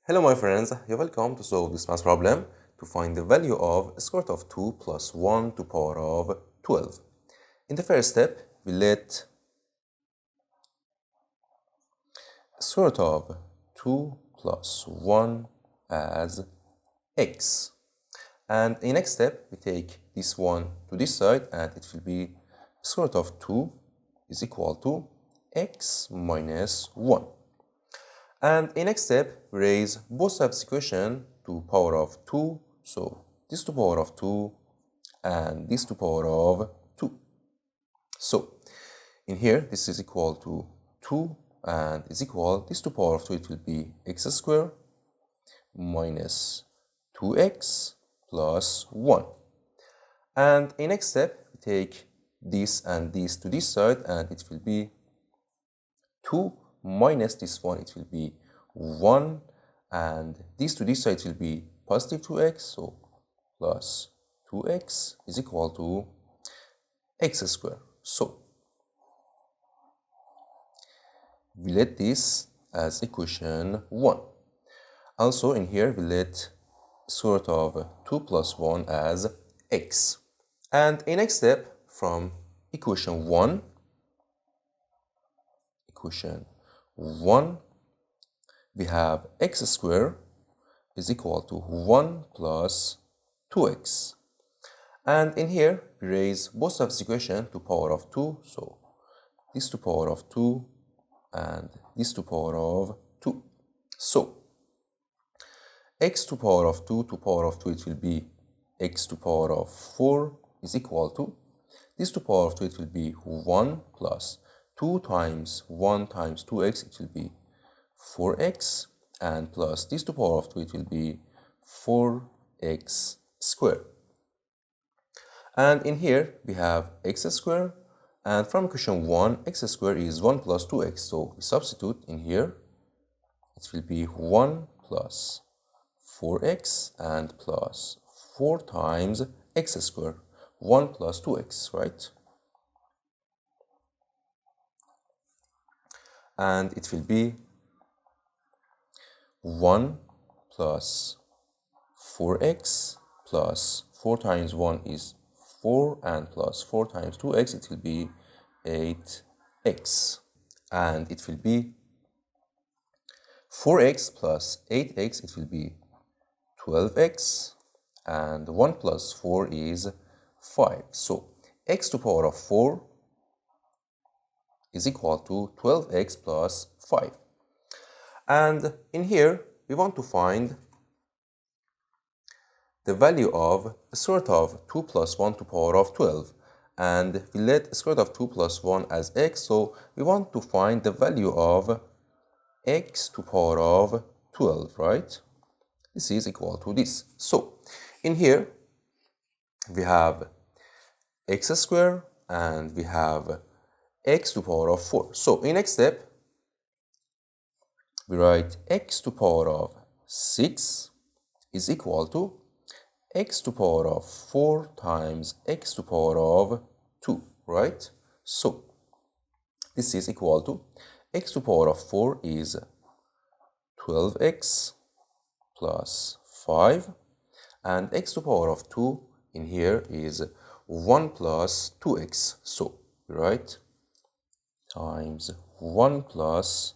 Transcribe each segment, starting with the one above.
Hello my friends, you're welcome to solve this math problem to find the value of square root of 2 plus 1 to power of 12. In the first step, we let square root of 2 plus 1 as x. And in the next step, we take this one to this side and it will be square root of 2 is equal to x minus 1. And in next step, we raise both sides of the equation to power of 2. So this to power of 2 and this to power of 2. So in here, this is equal to 2 and is equal, this to power of 2, it will be x squared minus 2x plus 1. And in next step, we take this and this to this side and it will be 2 minus this one, it will be 1, and this to this side it will be positive 2x, so plus 2x is equal to x squared. So we let this as equation 1. Also in here we let square root of 2 plus 1 as x. And in next step, from equation 1, we have x squared is equal to 1 plus 2x. And in here, we raise both sides of the equation to power of 2. So this to power of 2 and this to power of 2. So x to power of 2 to power of 2, it will be x to power of 4 is equal to, this to power of 2, it will be 1 plus 2 times 1 times 2x, it will be 4x, and plus this to power of 2, it will be 4x squared. And in here, we have x squared, and from equation 1, x squared is 1 plus 2x, so we substitute in here, it will be 1 plus 4x and plus 4 times x squared, 1 plus 2x, right? And it will be 1 plus 4x plus 4 times 1 is 4 and plus 4 times 2x, it will be 8x. And it will be 4x plus 8x, it will be 12x, and 1 plus 4 is 5. So x to power of 4 is equal to 12x plus 5. And in here, we want to find the value of square root of 2 plus 1 to power of 12. And we let square root of 2 plus 1 as x, so we want to find the value of x to power of 12, right? This is equal to this. So in here, we have x squared and we have x to power of 4. So in next step, we write x to power of 6 is equal to x to power of 4 times x to power of 2, right? So this is equal to x to power of 4 is 12x plus 5, and x to power of 2 in here is 1 plus 2x. So we write times 1 plus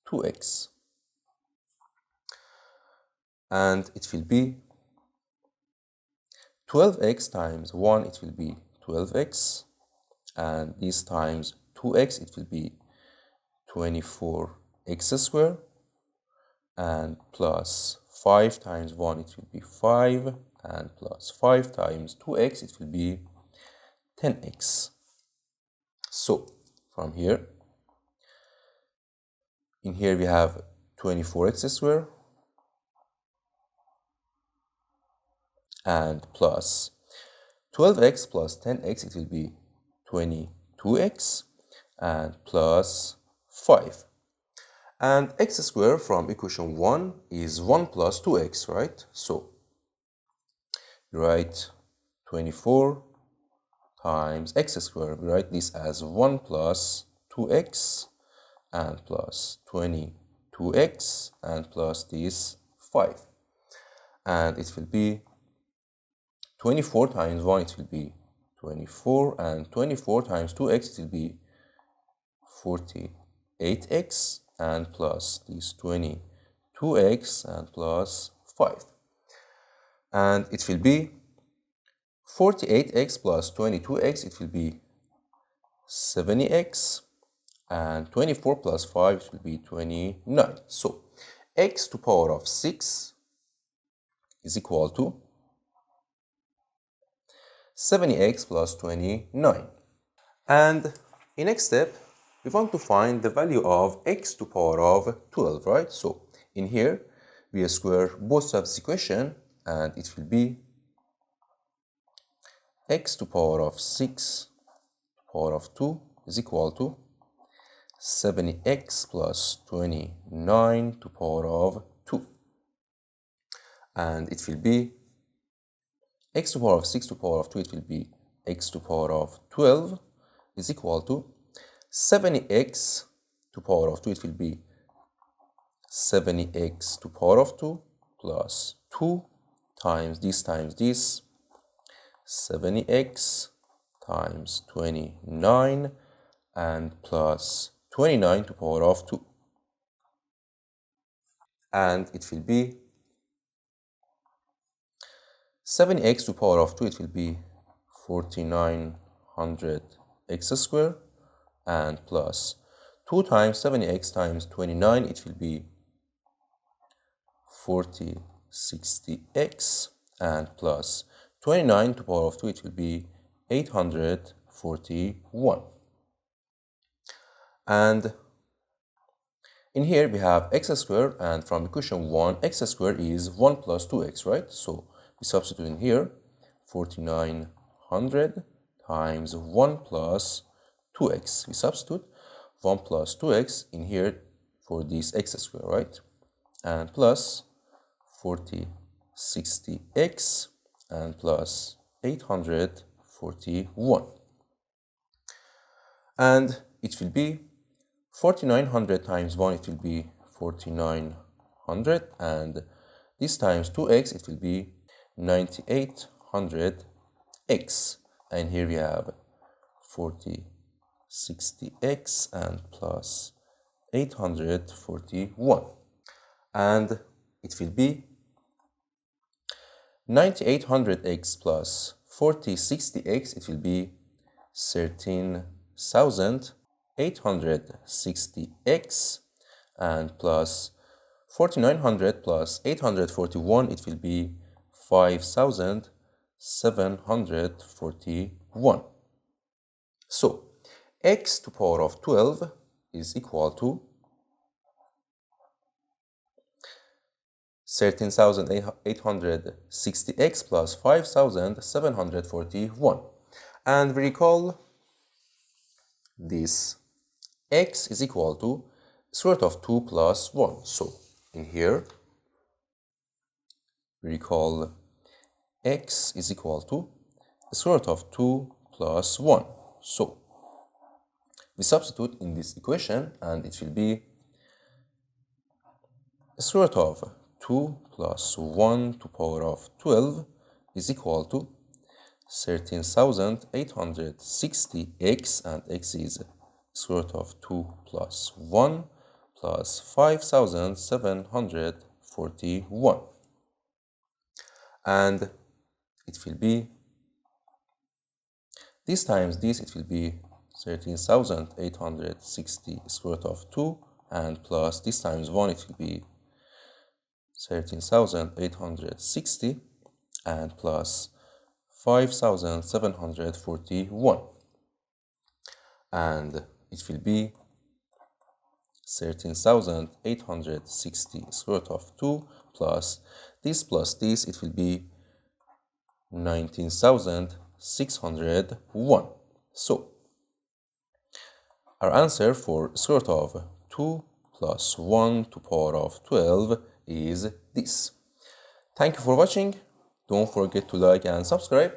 2x. And it will be 12x times 1, it will be 12x, and this times 2x, it will be 24x squared, and plus 5 times 1, it will be 5, and plus 5 times 2x, it will be 10x. So from here, in here we have 24x squared and plus 12x plus 10x, it will be 22x and plus 5. And x squared from equation 1 is 1 plus 2x, right? So we write 24 times x squared. We write this as 1 plus 2x and plus 22x and plus this 5. And it will be 24 times 1, it will be 24, and 24 times 2x, it will be 48x, and plus this 22x, and plus 5. And it will be 48x plus 22x, it will be 70x, and 24 plus 5, it will be 29. So x to power of 6 is equal to 70x plus 29. And in next step, we want to find the value of x to power of 12, right? So in here, we square both sides of this equation, and it will be x to power of 6 to power of 2 is equal to 70x plus 29 to power of 2. And it will be x to power of 6 to power of 2, it will be x to power of 12 is equal to 70x to power of 2, it will be 70x to power of 2 plus 2 times this, 70x times 29, and plus 29 to power of 2. And it will be 7x to power of 2, it will be 4900x squared, and plus 2 times 70x times 29, it will be 4060x, and plus 29 to power of 2, it will be 841. And in here we have x squared, and from equation 1, x squared is 1 plus 2x, right? So we substitute in here 4900 times 1 plus 2x. We substitute 1 plus 2x in here for this x squared, right? And plus 4060x, and plus 841. And it will be 4900 times 1, it will be 4900, and this times 2x, it will be 9800x. And here we have 4060x, and plus 841. And it will be 9800x plus 4060x, it will be 13,860x, and plus 4900 plus 841, it will be 5741. So x to power of 12 is equal to 13,860x plus 5741. And we recall this x is equal to square root of 2 plus 1. So in here, we recall x is equal to square root of 2 plus 1. So we substitute in this equation, and it will be square root of 2 plus 1 to power of 12 is equal to 13,860x, and x is square root of 2 plus 1 plus 5741. And it will be, this times this, it will be 13,860 square root of 2, and plus this times 1, it will be 13,860, and plus 5741. And it will be 13,860 square root of 2 plus this, it will be 19,601. So our answer for square root of 2 plus 1 to power of 12 is this. Thank you for watching. Don't forget to like and subscribe,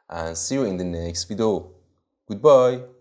and see you in the next video. Goodbye.